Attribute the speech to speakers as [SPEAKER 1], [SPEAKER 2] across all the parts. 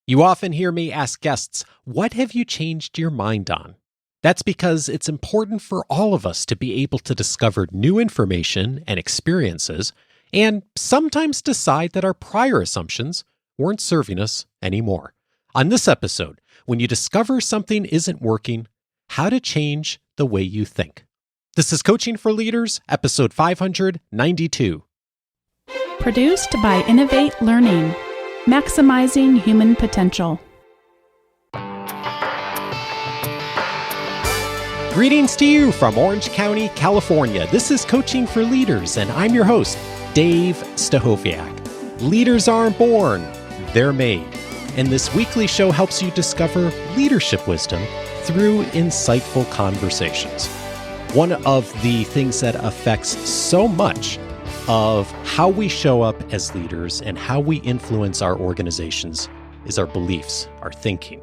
[SPEAKER 1] You often hear me ask guests, what have you changed your mind on? That's because it's important for all of us to be able to discover new information and experiences, and sometimes decide that our prior assumptions weren't serving us anymore. On this episode, when you discover something isn't working, how to change the way you think. This is Coaching for Leaders, episode 592.
[SPEAKER 2] Produced by Innovate Learning, maximizing human potential.
[SPEAKER 1] Greetings to you from Orange County, California. This is Coaching for Leaders, and I'm your host, Dave Stachowiak. Leaders aren't born, they're made. And this weekly show helps you discover leadership wisdom through insightful conversations. One of the things that affects so much of how we show up as leaders and how we influence our organizations is our beliefs, our thinking.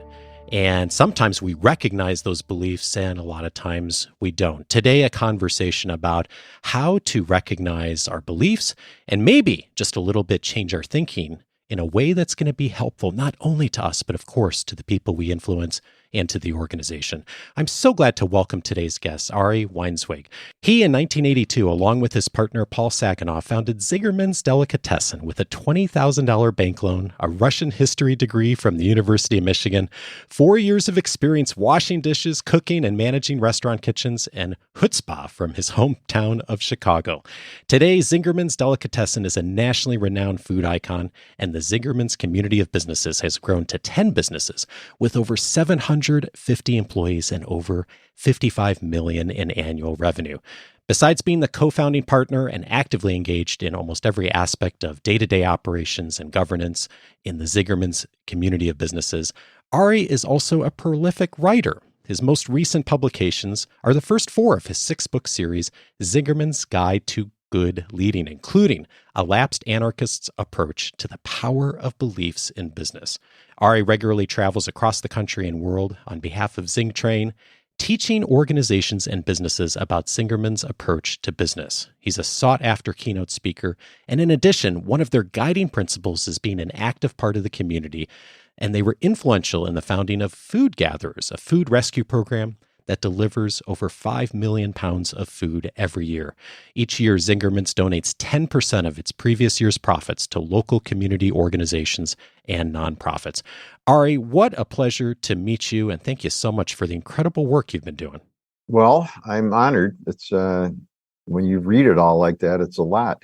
[SPEAKER 1] And sometimes we recognize those beliefs and a lot of times we don't. Today, a conversation about how to recognize our beliefs and maybe just a little bit change our thinking in a way that's going to be helpful not only to us, but of course to the people we influence and to the organization. I'm so glad to welcome today's guest, Ari Weinzweig. He, in 1982, along with his partner Paul Saginaw, founded Zingerman's Delicatessen with a $20,000 bank loan, a Russian history degree from the University of Michigan, 4 years of experience washing dishes, cooking, and managing restaurant kitchens, and chutzpah from his hometown of Chicago. Today, Zingerman's Delicatessen is a nationally renowned food icon, and the Zingerman's community of businesses has grown to 10 businesses with over 750 employees and over $55 million in annual revenue. Besides being the co-founding partner and actively engaged in almost every aspect of day-to-day operations and governance in the Zingerman's community of businesses, Ari is also a prolific writer. His most recent publications are the first 4 of his 6-book series, Zingerman's Guide to Good Leading, including A Lapsed Anarchist's Approach to the Power of Beliefs in Business. Ari regularly travels across the country and world on behalf of ZingTrain, teaching organizations and businesses about Zingerman's approach to business. He's a sought-after keynote speaker, and in addition, one of their guiding principles is being an active part of the community, and they were influential in the founding of Food Gatherers, a food rescue program that delivers over 5 million pounds of food every year. Each year, Zingerman's donates 10% of its previous year's profits to local community organizations and nonprofits. Ari, what a pleasure to meet you, and thank you so much for the incredible work you've been doing.
[SPEAKER 3] Well, I'm honored. It's when you read it all like that, it's a lot.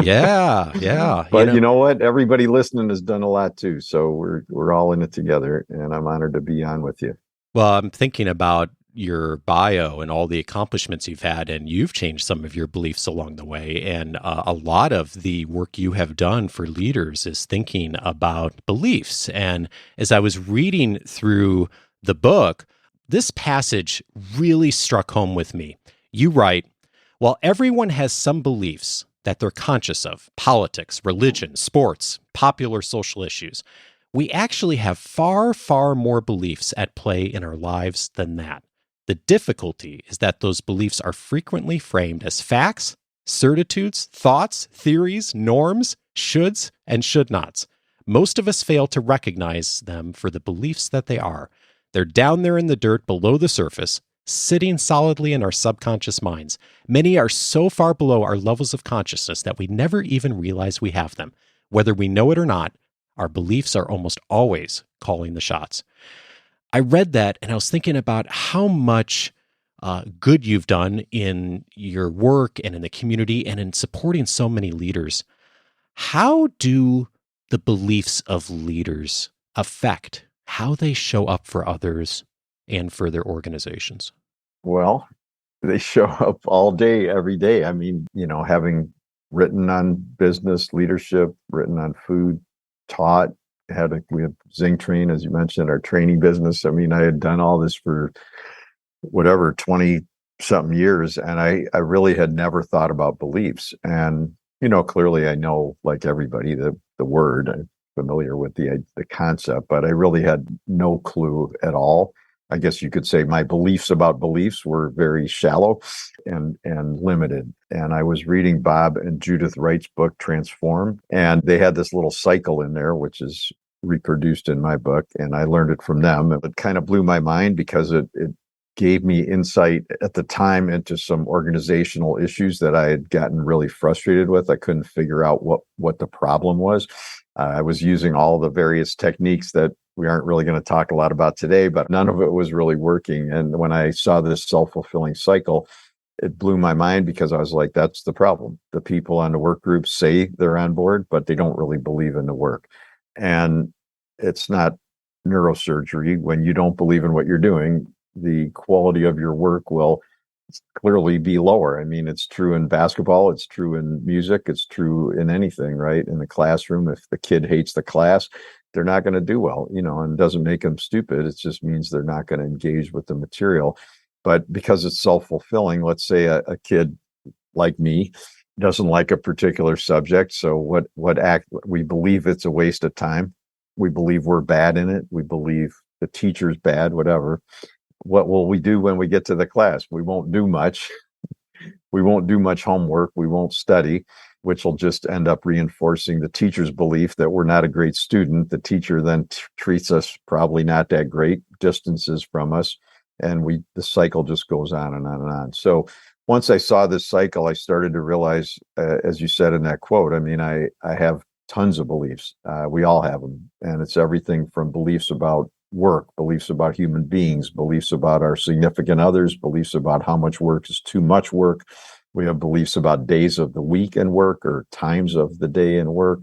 [SPEAKER 1] Yeah.
[SPEAKER 3] But you know what? Everybody listening has done a lot too. So we're all in it together, and I'm honored to be on with you.
[SPEAKER 1] Well, I'm thinking about your bio and all the accomplishments you've had, and you've changed some of your beliefs along the way. And a lot of the work you have done for leaders is thinking about beliefs. And as I was reading through the book, this passage really struck home with me. You write, while everyone has some beliefs that they're conscious of, politics, religion, sports, popular social issues, we actually have far, far more beliefs at play in our lives than that. The difficulty is that those beliefs are frequently framed as facts, certitudes, thoughts, theories, norms, shoulds, and should nots. Most of us fail to recognize them for the beliefs that they are. They're down there in the dirt below the surface, sitting solidly in our subconscious minds. Many are so far below our levels of consciousness that we never even realize we have them. Whether we know it or not, our beliefs are almost always calling the shots. I read that and I was thinking about how much good you've done in your work and in the community and in supporting so many leaders. How do the beliefs of leaders affect how they show up for others and for their organizations?
[SPEAKER 3] Well, they show up all day, every day. I mean, having written on business leadership, written on food, taught, we have ZingTrain, as you mentioned, our training business. I mean, I had done all this for 20 something years, and I really had never thought about beliefs. And clearly I know, like everybody, the word, I'm familiar with the concept, but I really had no clue at all. I guess you could say my beliefs about beliefs were very shallow and limited. And I was reading Bob and Judith Wright's book, Transform, and they had this little cycle in there, which is reproduced in my book, and I learned it from them. It kind of blew my mind because it gave me insight at the time into some organizational issues that I had gotten really frustrated with. I couldn't figure out what the problem was. I was using all the various techniques that we aren't really going to talk a lot about today, but none of it was really working. And when I saw this self-fulfilling cycle, it blew my mind because I was like, that's the problem. The people on the work group say they're on board, but they don't really believe in the work. And it's not neurosurgery. When you don't believe in what you're doing, the quality of your work will clearly be lower. I mean, it's true in basketball, it's true in music, it's true in anything, right? In the classroom, if the kid hates the class, they're not going to do well, and it doesn't make them stupid. It just means they're not going to engage with the material. But because it's self-fulfilling, let's say a kid like me doesn't like a particular subject. So we believe it's a waste of time. We believe we're bad in it. We believe the teacher's bad, whatever. What will we do when we get to the class? We won't do much. We won't do much homework. We won't study, which will just end up reinforcing the teacher's belief that we're not a great student. The teacher then treats us probably not that great, distances from us, and the cycle just goes on and on and on. So once I saw this cycle, I started to realize, as you said in that quote, I mean, I have tons of beliefs. We all have them, and it's everything from beliefs about work, beliefs about human beings, beliefs about our significant others, beliefs about how much work is too much work. We have beliefs about days of the week in work or times of the day in work.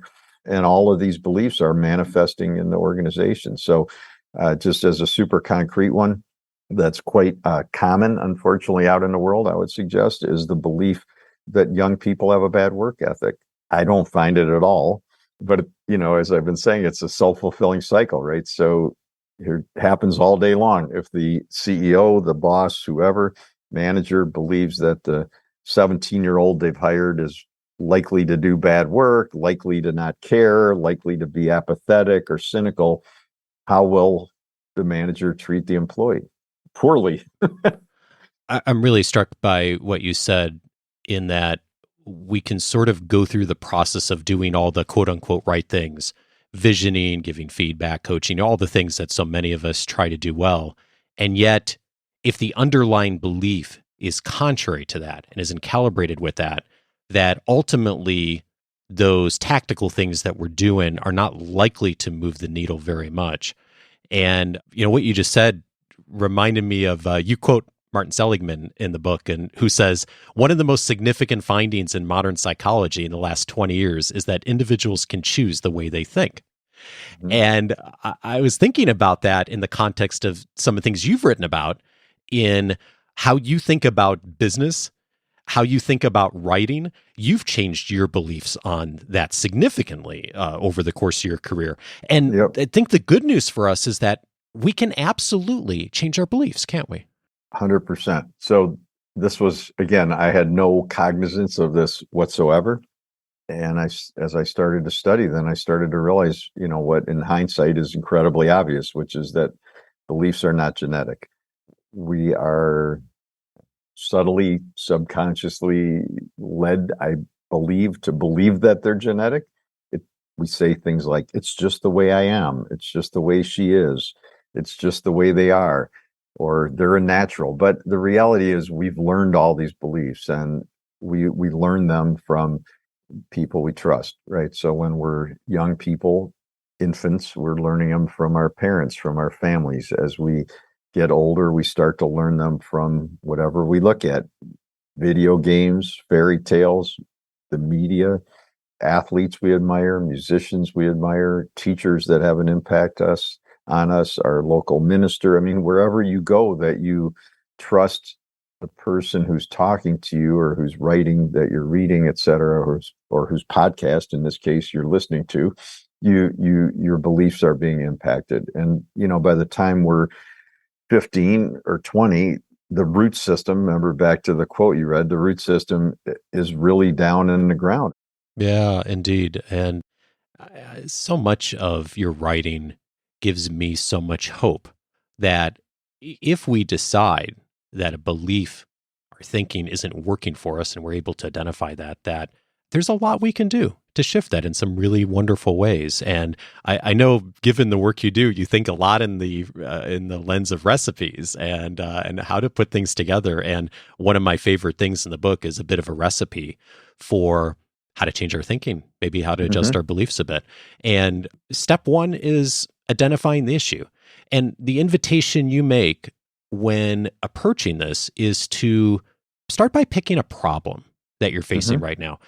[SPEAKER 3] And all of these beliefs are manifesting in the organization. So just as a super concrete one, that's quite common, unfortunately, out in the world, I would suggest, is the belief that young people have a bad work ethic. I don't find it at all. But, as I've been saying, it's a self-fulfilling cycle, right? So it happens all day long. If the CEO, the boss, whoever, manager believes that the 17-year-old they've hired is likely to do bad work, likely to not care, likely to be apathetic or cynical, how will the manager treat the employee? Poorly.
[SPEAKER 1] I'm really struck by what you said in that we can sort of go through the process of doing all the quote unquote right things, visioning, giving feedback, coaching, all the things that so many of us try to do well. And yet, if the underlying belief is contrary to that and isn't calibrated with that, that ultimately those tactical things that we're doing are not likely to move the needle very much. And, what you just said reminded me of, you quote Martin Seligman in the book, and who says, one of the most significant findings in modern psychology in the last 20 years is that individuals can choose the way they think. Mm-hmm. And I was thinking about that in the context of some of the things you've written about in how you think about business, how you think about writing. You've changed your beliefs on that significantly over the course of your career. And yep. I think the good news for us is that we can absolutely change our beliefs, can't we?
[SPEAKER 3] 100%. So this was, again, I had no cognizance of this whatsoever. And as I started to study, then I started to realize, what in hindsight is incredibly obvious, which is that beliefs are not genetic. We are subtly, subconsciously led, I believe, to believe that they're genetic. We say things like, it's just the way I am. It's just the way she is. It's just the way they are, or they're a natural. But the reality is we've learned all these beliefs, and we learn them from people we trust, right? So when we're young people, infants, we're learning them from our parents, from our families. As we get older, we start to learn them from whatever we look at: video games, fairy tales, the media, athletes we admire, musicians we admire, teachers that have an impact on us, our local minister. I mean, wherever you go that you trust the person who's talking to you, or who's writing that you're reading, et cetera, or whose podcast, in this case, you're listening to, your beliefs are being impacted. And, by the time we're 15 or 20, the root system, remember back to the quote you read, the root system is really down in the ground.
[SPEAKER 1] Yeah, indeed. And so much of your writing gives me so much hope that if we decide that a belief or thinking isn't working for us and we're able to identify that there's a lot we can do to shift that in some really wonderful ways. And I know, given the work you do, you think a lot in the lens of recipes and how to put things together. And one of my favorite things in the book is a bit of a recipe for how to change our thinking, maybe how to adjust our beliefs a bit. And step one is identifying the issue. And the invitation you make when approaching this is to start by picking a problem that you're facing right now.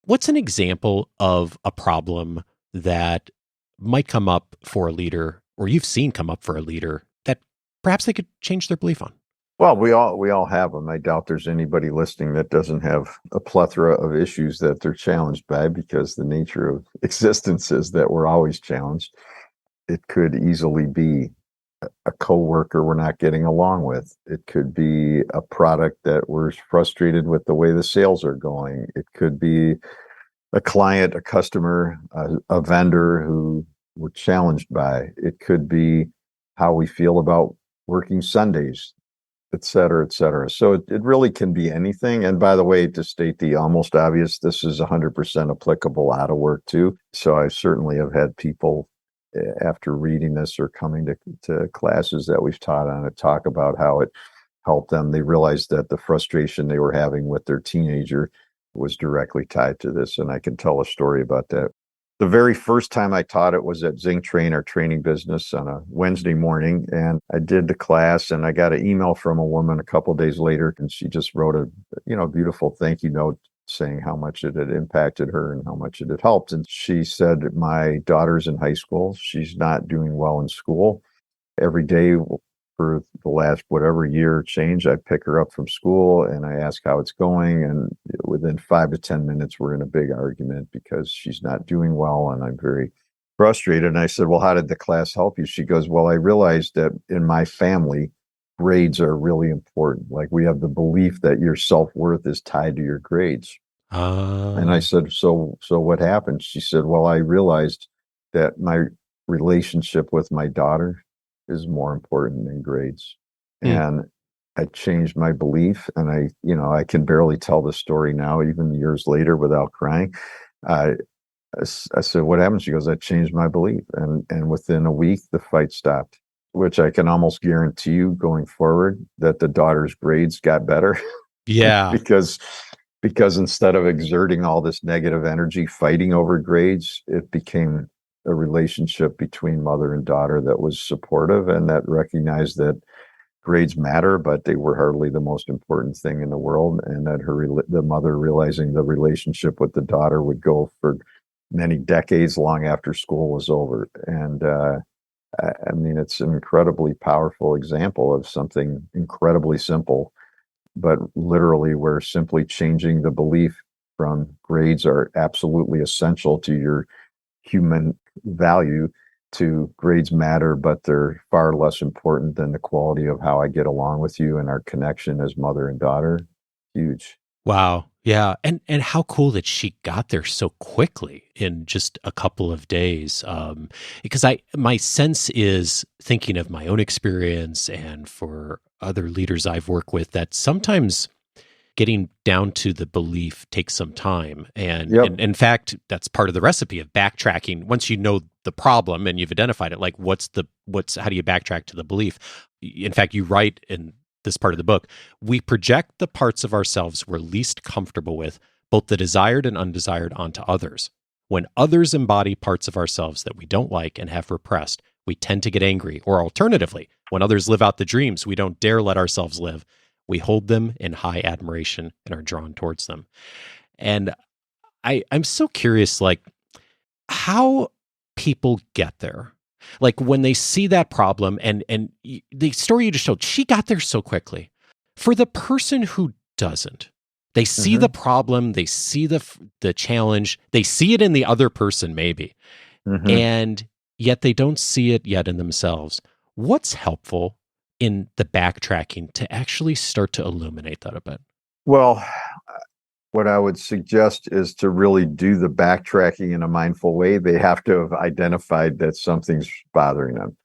[SPEAKER 1] What's an example of a problem that might come up for a leader, or you've seen come up for a leader, that perhaps they could change their belief on?
[SPEAKER 3] Well, we all have them. I doubt there's anybody listening that doesn't have a plethora of issues that they're challenged by, because the nature of existence is that we're always challenged. It could easily be a coworker we're not getting along with. It could be a product that we're frustrated with the way the sales are going. It could be a client, a customer, a vendor who we're challenged by. It could be how we feel about working Sundays, et cetera, et cetera. So it really can be anything. And by the way, to state the almost obvious, this is 100% applicable out of work too. So I certainly have had people, after reading this or coming to classes that we've taught on it, talk about how it helped them. They realized that the frustration they were having with their teenager was directly tied to this. And I can tell a story about that. The very first time I taught it was at Zingerman, our training business, on a Wednesday morning. And I did the class, and I got an email from a woman a couple of days later, and she just wrote a beautiful thank you note saying how much it had impacted her and how much it had helped. And she said, my daughter's in high school. She's not doing well in school. Every day for the last whatever year change, I pick her up from school and I ask how it's going. And within 5 to 10 minutes, we're in a big argument because she's not doing well. And I'm very frustrated. And I said, well, how did the class help you? She goes, well, I realized that in my family, grades are really important. Like, we have the belief that your self-worth is tied to your grades. And I said, so what happened? She said, well, I realized that my relationship with my daughter is more important than grades. And I changed my belief, and I can barely tell the story now, even years later, without crying. I said, what happened? She goes, I changed my belief. And within a week, the fight stopped, which I can almost guarantee you going forward that the daughter's grades got better.
[SPEAKER 1] Yeah.
[SPEAKER 3] because instead of exerting all this negative energy fighting over grades, it became a relationship between mother and daughter that was supportive and that recognized that grades matter, but they were hardly the most important thing in the world. And that the mother realizing the relationship with the daughter would go for many decades long after school was over. And I mean, it's an incredibly powerful example of something incredibly simple, but literally we're simply changing the belief from grades are absolutely essential to your human value to grades matter, but they're far less important than the quality of how I get along with you and our connection as mother and daughter. Huge.
[SPEAKER 1] Wow. Yeah. And how cool that she got there so quickly in just a couple of days. Because my sense is, thinking of my own experience and for other leaders I've worked with, that sometimes getting down to the belief takes some time. And in fact, that's part of the recipe of backtracking. Once you know the problem and you've identified it, like how do you backtrack to the belief? In fact, you write in this part of the book, we project the parts of ourselves we're least comfortable with, both the desired and undesired, onto others. When others embody parts of ourselves that we don't like and have repressed, we tend to get angry. Or alternatively, when others live out the dreams we don't dare let ourselves live, we hold them in high admiration and are drawn towards them. And I'm so curious, like, how people get there. Like, when they see that problem, and the story you just told, she got there so quickly. For the person who doesn't, they see the problem, they see the challenge, they see it in the other person maybe, and yet they don't see it yet in themselves. What's helpful in the backtracking to actually start to illuminate that a bit?
[SPEAKER 3] Well, what I would suggest is to really do the backtracking in a mindful way. They have to have identified that something's bothering them.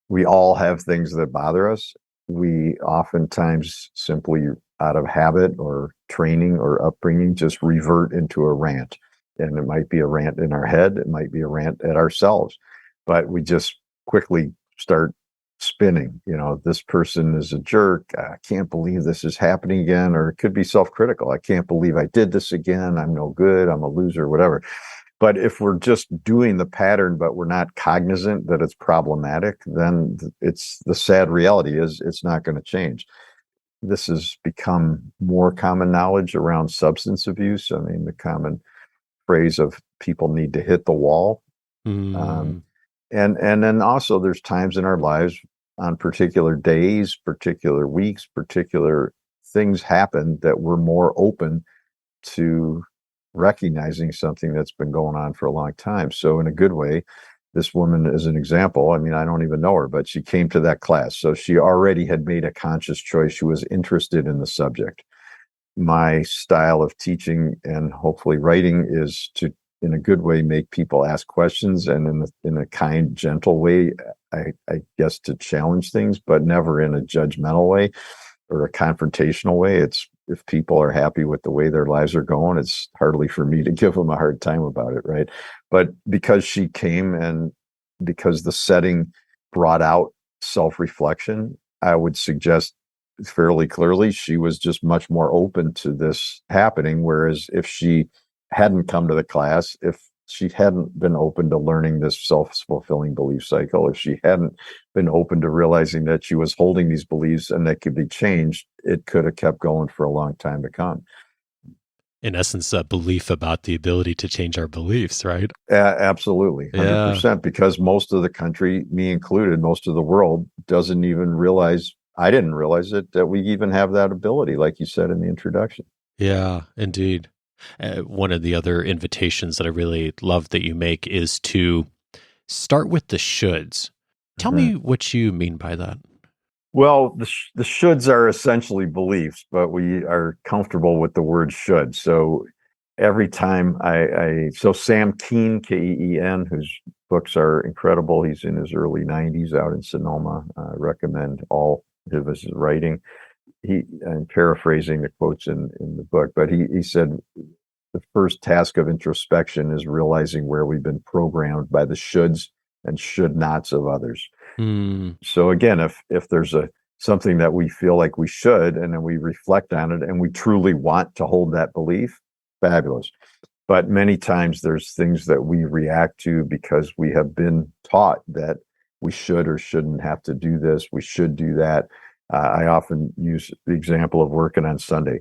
[SPEAKER 3] We all have things that bother us. We oftentimes simply, out of habit or training or upbringing, just revert into a rant. And it might be a rant in our head. It might be a rant at ourselves, but we just quickly start spinning. This person is a jerk. I can't believe this is happening again. Or it could be self-critical. I can't believe I did this again. I'm no good. I'm a loser, whatever. But if we're just doing the pattern, but we're not cognizant that it's problematic, then it's the sad reality is it's not going to change. This has become more common knowledge around substance abuse. I mean, the common phrase of people need to hit the wall. And then also there's times in our lives on particular days, particular weeks, particular things happen that we're more open to recognizing something that's been going on for a long time. So in a good way, this woman is an example. I mean, I don't even know her, but she came to that class. So she already had made a conscious choice. She was interested in the subject. My style of teaching and hopefully writing is to, in a good way, make people ask questions, and in a kind, gentle way, I guess, to challenge things, but never in a judgmental way or a confrontational way. It's, if people are happy with the way their lives are going, it's hardly for me to give them a hard time about it, right? But because she came and because the setting brought out self-reflection, I would suggest fairly clearly she was just much more open to this happening. Whereas if she hadn't come to the class, if she hadn't been open to learning this self-fulfilling belief cycle, if she hadn't been open to realizing that she was holding these beliefs and that could be changed, it could have kept going for a long time to come.
[SPEAKER 1] In essence, a belief about the ability to change our beliefs, right?
[SPEAKER 3] Absolutely, 100%. Yeah. Because most of the country, me included, most of the world doesn't even realize, I didn't realize it, that we even have that ability, like you said in the introduction.
[SPEAKER 1] Yeah, indeed. One of the other invitations that I really love that you make is to start with the shoulds. Tell me what you mean by that.
[SPEAKER 3] Well, the shoulds are essentially beliefs, but we are comfortable with the word should. So every time so Sam Keen, Keen, whose books are incredible. He's in his early 90s out in Sonoma. I recommend all of his writing. I'm paraphrasing the quotes in the book, but he said, the first task of introspection is realizing where we've been programmed by the shoulds and should nots of others. So again, if there's something that we feel like we should, and then we reflect on it and we truly want to hold that belief, fabulous. But many times there's things that we react to because we have been taught that we should or shouldn't have to do this, we should do that. I often use the example of working on Sunday.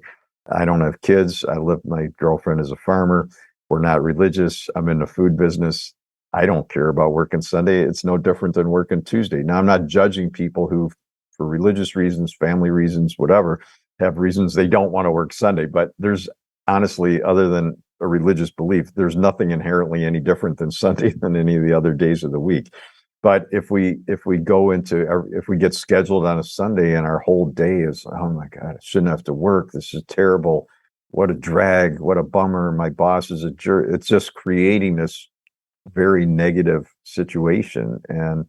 [SPEAKER 3] I don't have kids. My girlfriend is a farmer. We're not religious. I'm in the food business. I don't care about working Sunday. It's no different than working Tuesday. Now, I'm not judging people who, for religious reasons, family reasons, whatever, have reasons they don't want to work Sunday. But there's honestly, other than a religious belief, there's nothing inherently any different than Sunday than any of the other days of the week. But if we get scheduled on a Sunday and our whole day is, oh my God, I shouldn't have to work. This is terrible. What a drag. What a bummer. My boss is a jerk. It's just creating this very negative situation. And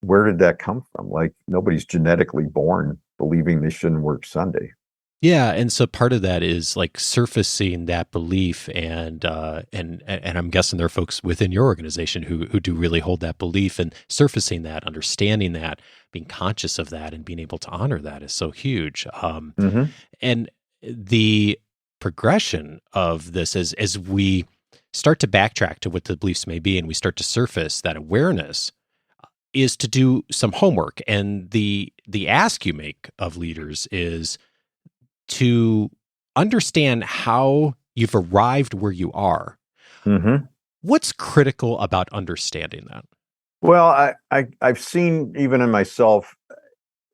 [SPEAKER 3] where did that come from? Like, nobody's genetically born believing they shouldn't work Sunday.
[SPEAKER 1] Yeah, and so part of that is like surfacing that belief, and I'm guessing there are folks within your organization who do really hold that belief, and surfacing that, understanding that, being conscious of that, and being able to honor that is so huge. And the progression of this as we start to backtrack to what the beliefs may be, and we start to surface that awareness, is to do some homework. And the ask you make of leaders is to understand how you've arrived where you are. What's critical about understanding that?
[SPEAKER 3] Well, I've seen, even in myself,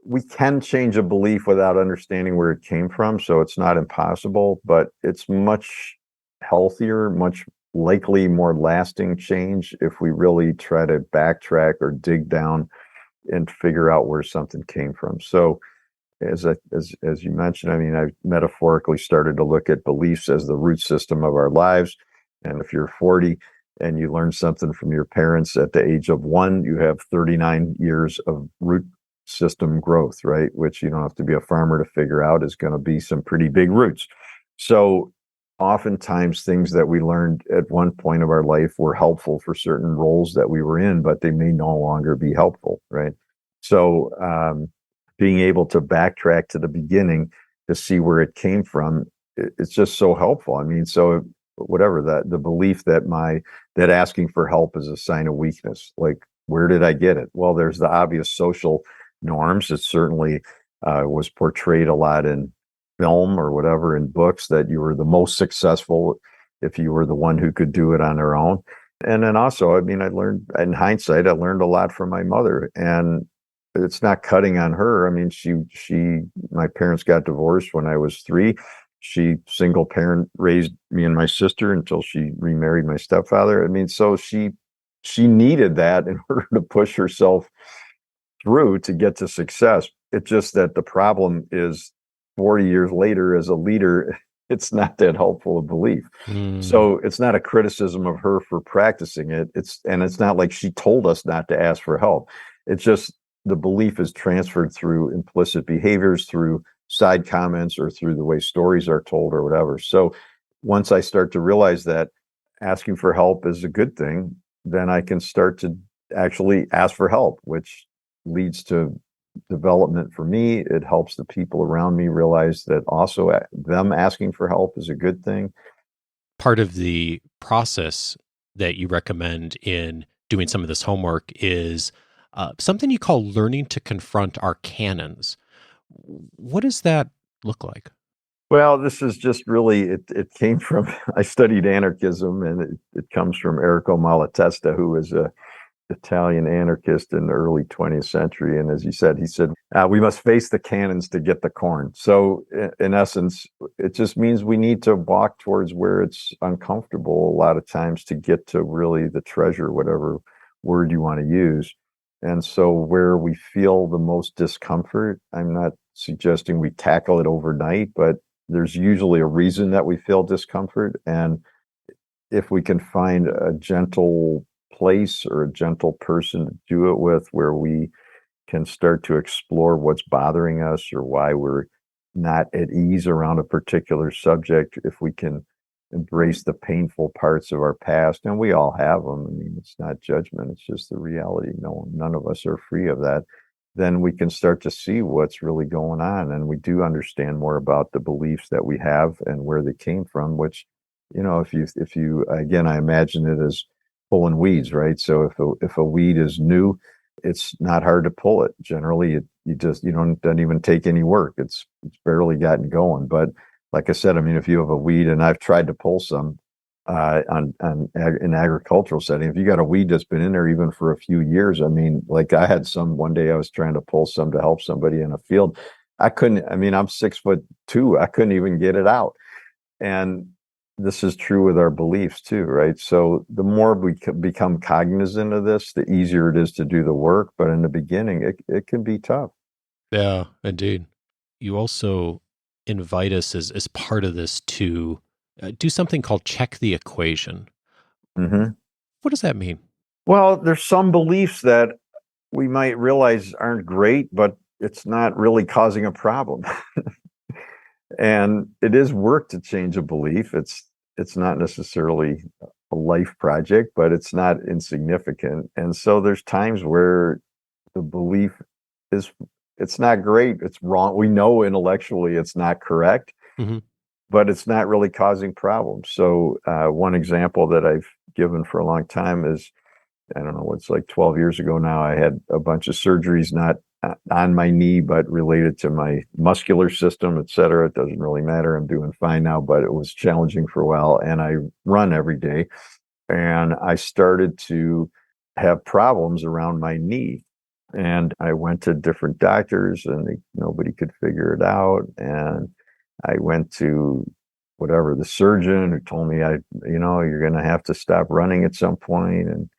[SPEAKER 3] we can change a belief without understanding where it came from. So it's not impossible, but it's much healthier, much likely more lasting change if we really try to backtrack or dig down and figure out where something came from. So as you mentioned, I mean, I metaphorically started to look at beliefs as the root system of our lives. And if you're 40 and you learn something from your parents at the age of 1, you have 39 years of root system growth, right? Which you don't have to be a farmer to figure out is going to be some pretty big roots. So oftentimes things that we learned at one point of our life were helpful for certain roles that we were in, but they may no longer be helpful, right? So being able to backtrack to the beginning to see where it came from, it's just so helpful. I mean, so whatever that the belief that that asking for help is a sign of weakness, like where did I get it? Well, there's the obvious social norms. It certainly was portrayed a lot in film or whatever, in books, that you were the most successful if you were the one who could do it on their own. And then also, I mean, I learned in hindsight, I learned a lot from my mother, and it's not cutting on her. I mean, my parents got divorced when I was 3. She single parent raised me and my sister until she remarried my stepfather. I mean, so she needed that in order to push herself through to get to success. It's just that the problem is 40 years later as a leader, it's not that helpful a belief. So it's not a criticism of her for practicing it. It's not like she told us not to ask for help. It's just the belief is transferred through implicit behaviors, through side comments, or through the way stories are told or whatever. So once I start to realize that asking for help is a good thing, then I can start to actually ask for help, which leads to development for me. It helps the people around me realize that also them asking for help is a good thing.
[SPEAKER 1] Part of the process that you recommend in doing some of this homework is something you call learning to confront our canons. What does that look like?
[SPEAKER 3] Well, this is just really, it came from, I studied anarchism, and it comes from Errico Malatesta, who was a Italian anarchist in the early 20th century. And as he said, we must face the cannons to get the corn. So in essence, it just means we need to walk towards where it's uncomfortable a lot of times to get to really the treasure, whatever word you want to use. And so where we feel the most discomfort, I'm not suggesting we tackle it overnight, but there's usually a reason that we feel discomfort. And if we can find a gentle place or a gentle person to do it with, where we can start to explore what's bothering us or why we're not at ease around a particular subject, if we can embrace the painful parts of our past, and we all have them. I mean, it's not judgment, it's just the reality. None of us are free of that. Then we can start to see what's really going on, and we do understand more about the beliefs that we have and where they came from, which, if you again, I imagine it as pulling weeds, right? So if a weed is new, it's not hard to pull it. Generally, you don't even take any work. It's barely gotten going. But like I said, I mean, if you have a weed, and I've tried to pull some in agricultural setting, if you got a weed that's been in there even for a few years, I mean, like I had some one day, I was trying to pull some to help somebody in a field. I couldn't. I mean, I'm 6'2". I couldn't even get it out. And this is true with our beliefs too, right? So the more we become cognizant of this, the easier it is to do the work. But in the beginning, it can be tough.
[SPEAKER 1] Yeah, indeed. You also invite us as part of this to do something called check the equation.
[SPEAKER 3] Mm-hmm.
[SPEAKER 1] What does that mean?
[SPEAKER 3] Well, there's some beliefs that we might realize aren't great, but it's not really causing a problem. And it is work to change a belief. It's not necessarily a life project, but it's not insignificant. And so there's times where the belief it's not great. It's wrong. We know intellectually it's not correct,
[SPEAKER 1] Mm-hmm.
[SPEAKER 3] but it's not really causing problems. So one example that I've given for a long time is, I don't know, it's like 12 years ago now, I had a bunch of surgeries, not on my knee, but related to my muscular system, et cetera. It doesn't really matter. I'm doing fine now, but it was challenging for a while. And I run every day. And I started to have problems around my knee. And I went to different doctors, and nobody could figure it out. And I went to the surgeon, who told me, you're going to have to stop running at some point. And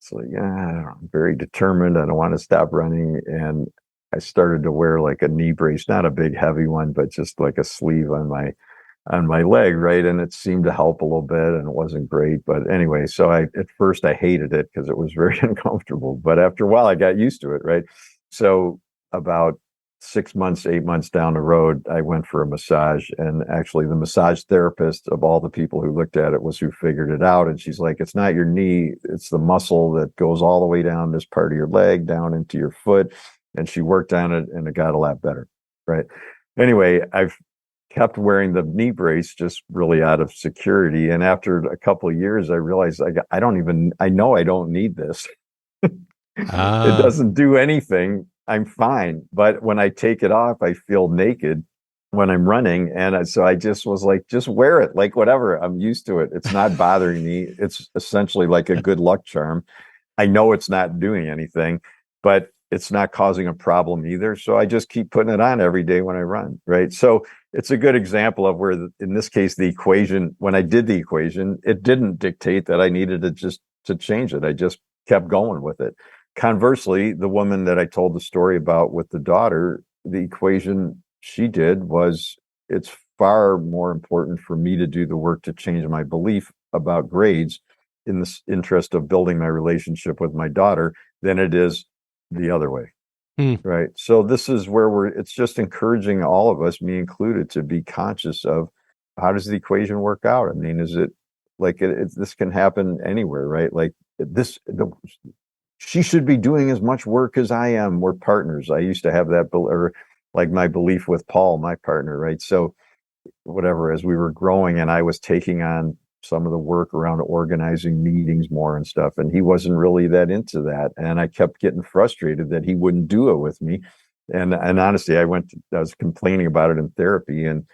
[SPEAKER 3] it's like, I'm very determined. I don't want to stop running. And I started to wear like a knee brace, not a big heavy one, but just like a sleeve on my leg, right? And it seemed to help a little bit, and it wasn't great. But anyway, so at first I hated it because it was very uncomfortable. But after a while I got used to it, right? So about 6 months, 8 months down the road, I went for a massage, and actually the massage therapist of all the people who looked at it was who figured it out. And she's like, it's not your knee, it's the muscle that goes all the way down this part of your leg, down into your foot. And she worked on it and it got a lot better. Right. Anyway, I've kept wearing the knee brace just really out of security. And after a couple of years, I realized I know I don't need this. It doesn't do anything. I'm fine. But when I take it off, I feel naked when I'm running. And so I just was like, just wear it, like whatever. I'm used to it. It's not bothering me. It's essentially like a good luck charm. I know it's not doing anything, but it's not causing a problem either. So I just keep putting it on every day when I run. Right. So it's a good example of where, in this case, the equation, when I did the equation, it didn't dictate that I needed to change it. I just kept going with it. Conversely, the woman that I told the story about with the daughter, the equation she did was, it's far more important for me to do the work to change my belief about grades in the interest of building my relationship with my daughter than it is the other way. Right. So this is where it's just encouraging all of us, me included, to be conscious of, how does the equation work out? I mean, is it like this can happen anywhere, right? Like she should be doing as much work as I am. We're partners. I used to have that, or like my belief with Paul, my partner, right? So whatever, as we were growing and I was taking on some of the work around organizing meetings more and stuff, and he wasn't really that into that. And I kept getting frustrated that he wouldn't do it with me. And honestly, I was complaining about it in therapy, and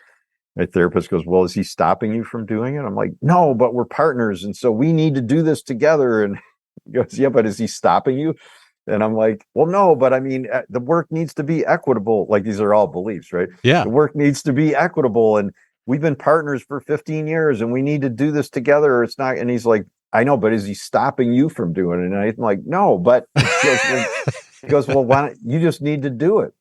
[SPEAKER 3] my therapist goes, well, is he stopping you from doing it? I'm like, no, but we're partners. And so we need to do this together. And he goes, yeah, but is he stopping you? And I'm like, well, no, but I mean, the work needs to be equitable. Like, these are all beliefs, right?
[SPEAKER 1] Yeah.
[SPEAKER 3] The work needs to be equitable. And we've been partners for 15 years and we need to do this together, or it's not. And he's like, I know, but is he stopping you from doing it? And I'm like, no, but he goes, well, why don't you just need to do it?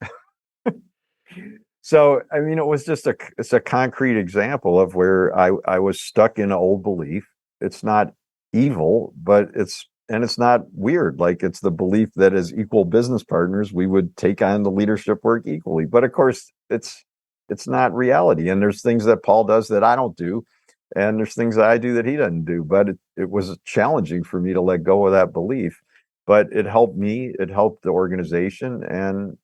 [SPEAKER 3] So, I mean, it was just it's a concrete example of where I was stuck in an old belief. It's not evil, but it's not weird. Like, it's the belief that as equal business partners, we would take on the leadership work equally. But of course, it's not reality. And there's things that Paul does that I don't do. And there's things that I do that he doesn't do. But it was challenging for me to let go of that belief. But it helped me. It helped the organization. And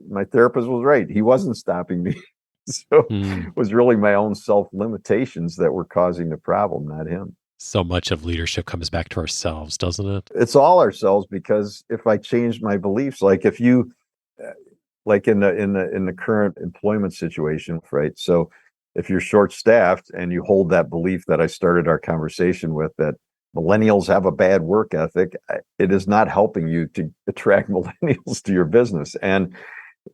[SPEAKER 3] my therapist was right. He wasn't stopping me. So it was really my own self-limitations that were causing the problem, not him.
[SPEAKER 1] So much of leadership comes back to ourselves, doesn't it?
[SPEAKER 3] It's all ourselves, because if I changed my beliefs, like if you, like in the current employment situation, right? So if you're short-staffed and you hold that belief that I started our conversation with, that millennials have a bad work ethic, it is not helping you to attract millennials to your business. And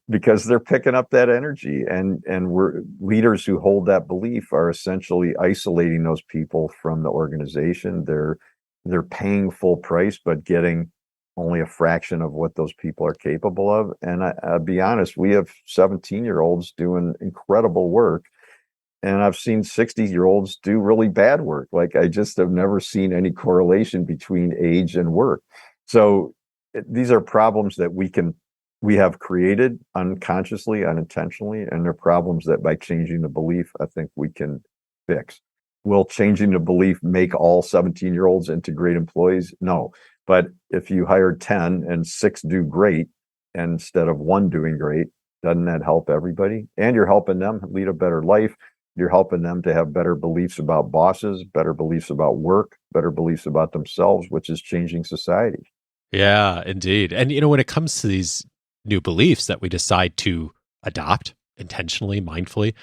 [SPEAKER 3] because they're picking up that energy, and we're leaders who hold that belief are essentially isolating those people from the organization. They're paying full price, but getting only a fraction of what those people are capable of. And I'll be honest, we have 17-year-olds doing incredible work. And I've seen 60-year-olds do really bad work. Like, I just have never seen any correlation between age and work. So these are problems that we have created unconsciously, unintentionally, and they're problems that by changing the belief, I think we can fix. Will changing the belief make all 17-year-olds into great employees? No. But if you hire 10 and 6 do great instead of 1 doing great, doesn't that help everybody? And you're helping them lead a better life. You're helping them to have better beliefs about bosses, better beliefs about work, better beliefs about themselves, which is changing society.
[SPEAKER 1] Yeah, indeed. And, when it comes to these new beliefs that we decide to adopt intentionally, mindfully,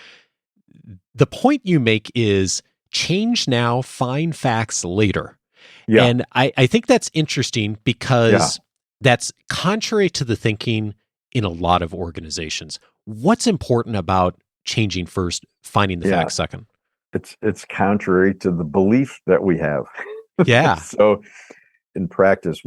[SPEAKER 1] the point you make is change now, find facts later. Yeah. And I think that's interesting because that's contrary to the thinking in a lot of organizations. What's important about changing first, finding the facts second?
[SPEAKER 3] It's contrary to the belief that we have.
[SPEAKER 1] Yeah.
[SPEAKER 3] So in practice,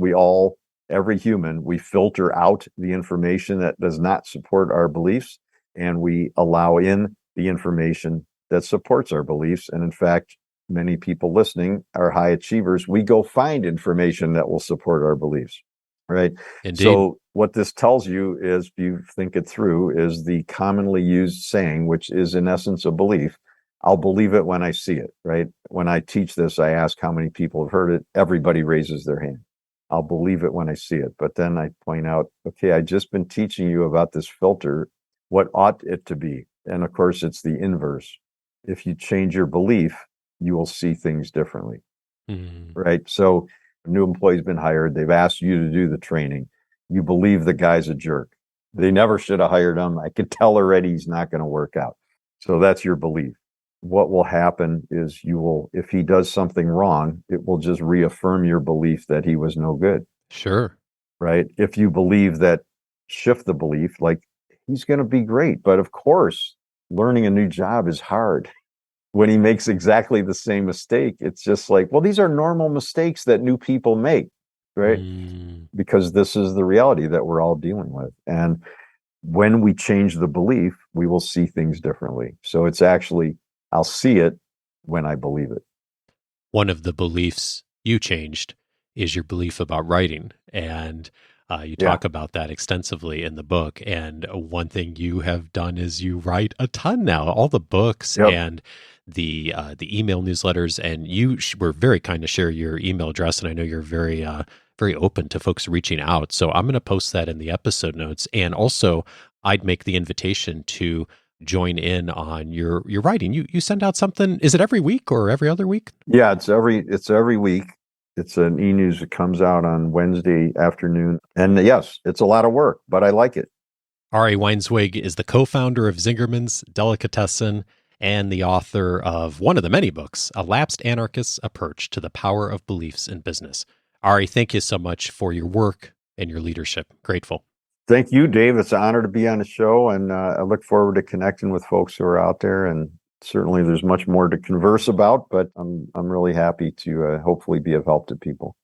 [SPEAKER 3] every human, we filter out the information that does not support our beliefs, and we allow in the information that supports our beliefs. And in fact, many people listening are high achievers. We go find information that will support our beliefs, right?
[SPEAKER 1] Indeed.
[SPEAKER 3] So what this tells you is, if you think it through, is the commonly used saying, which is in essence a belief. I'll believe it when I see it, right? When I teach this, I ask how many people have heard it. Everybody raises their hand. I'll believe it when I see it. But then I point out, okay, I've just been teaching you about this filter. What ought it to be? And of course, it's the inverse. If you change your belief, you will see things differently, right? So a new employee's been hired. They've asked you to do the training. You believe the guy's a jerk. They never should have hired him. I could tell already he's not going to work out. So that's your belief. What will happen is if he does something wrong, it will just reaffirm your belief that he was no good.
[SPEAKER 1] Sure.
[SPEAKER 3] Right? If you believe that, shift the belief, like he's going to be great. But of course, learning a new job is hard. When he makes exactly the same mistake, it's just like, well, these are normal mistakes that new people make, right? Because this is the reality that we're all dealing with. And when we change the belief, we will see things differently. So it's actually, I'll see it when I believe it.
[SPEAKER 1] One of the beliefs you changed is your belief about writing. And you talk about that extensively in the book. And one thing you have done is you write a ton now, all the books and the email newsletters. And you were very kind to share your email address. And I know you're very open to folks reaching out. So I'm going to post that in the episode notes. And also, I'd make the invitation to join in on your writing. You send out something, is it every week or every other week?
[SPEAKER 3] Yeah, it's every week. It's an e-news that comes out on Wednesday afternoon. And yes, it's a lot of work, but I like it.
[SPEAKER 1] Ari Weinzweig is the co-founder of Zingerman's, Delicatessen, and the author of one of the many books, A Lapsed Anarchist's Approach to the Power of Beliefs in Business. Ari, thank you so much for your work and your leadership. Grateful.
[SPEAKER 3] Thank you, Dave. It's an honor to be on the show, and I look forward to connecting with folks who are out there. And certainly, there's much more to converse about, but I'm really happy to hopefully be of help to people.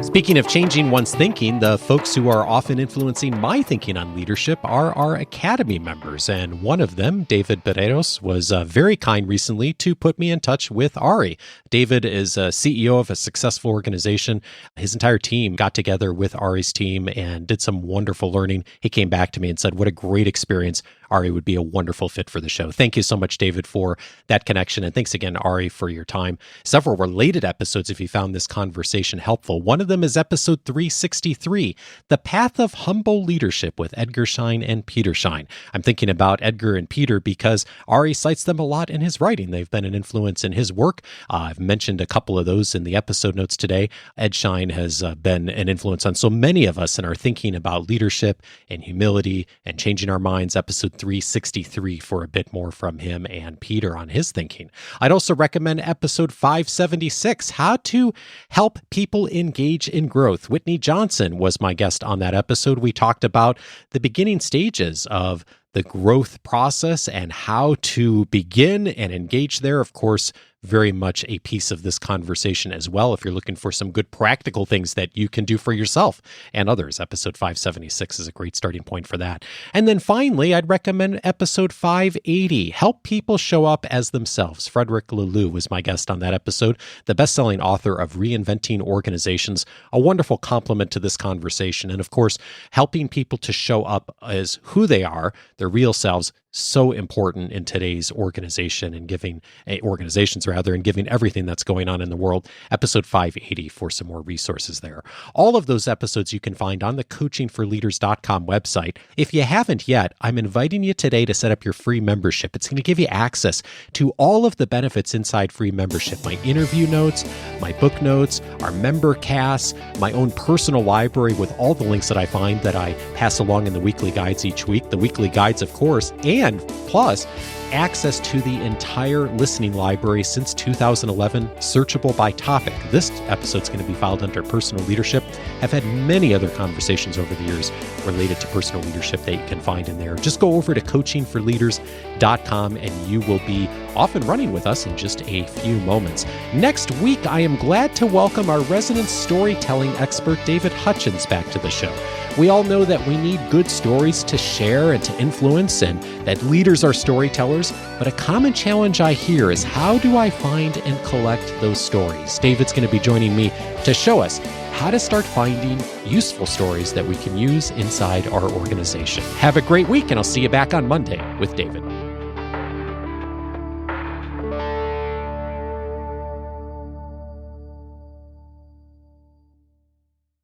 [SPEAKER 1] Speaking of changing one's thinking, the folks who are often influencing my thinking on leadership are our Academy members. And one of them, David Barreros, was very kind recently to put me in touch with Ari. David is a CEO of a successful organization. His entire team got together with Ari's team and did some wonderful learning. He came back to me and said, what a great experience. Ari would be a wonderful fit for the show. Thank you so much, David, for that connection. And thanks again, Ari, for your time. Several related episodes, if you found this conversation helpful. One of them is episode 363, The Path of Humble Leadership with Edgar Schein and Peter Schein. I'm thinking about Edgar and Peter because Ari cites them a lot in his writing. They've been an influence in his work. I've mentioned a couple of those in the episode notes today. Ed Schein has been an influence on so many of us in our thinking about leadership and humility and changing our minds. Episode 363 for a bit more from him and Peter on his thinking. I'd also recommend episode 576, How to Help People Engage in Growth. Whitney Johnson was my guest on that episode. We talked about the beginning stages of the growth process and how to begin and engage there. Of course, very much a piece of this conversation as well, if you're looking for some good practical things that you can do for yourself and others. Episode 576 is a great starting point for that. And then finally, I'd recommend episode 580, Help People Show Up as Themselves. Frederick Laloux was my guest on that episode, the best-selling author of Reinventing Organizations, a wonderful complement to this conversation. And of course, helping people to show up as who they are, their real selves, so important in today's organization and giving everything that's going on in the world. Episode 580 for some more resources there. All of those episodes you can find on the coachingforleaders.com website. If you haven't yet, I'm inviting you today to set up your free membership. It's going to give you access to all of the benefits inside free membership. My interview notes, my book notes, our member casts, my own personal library with all the links that I find that I pass along in the weekly guides each week. The weekly guides, of course, and plus access to the entire listening library since 2011, searchable by topic. This episode's going to be filed under personal leadership. I've had many other conversations over the years related to personal leadership that you can find in there. Just go over to coachingforleaders.com and you will be off and running with us in just a few moments. Next week, I am glad to welcome our resident storytelling expert, David Hutchins, back to the show. We all know that we need good stories to share and to influence, and that leaders are storytellers. leaders, but a common challenge I hear is how do I find and collect those stories? David's going to be joining me to show us how to start finding useful stories that we can use inside our organization. Have a great week, and I'll see you back on Monday with David.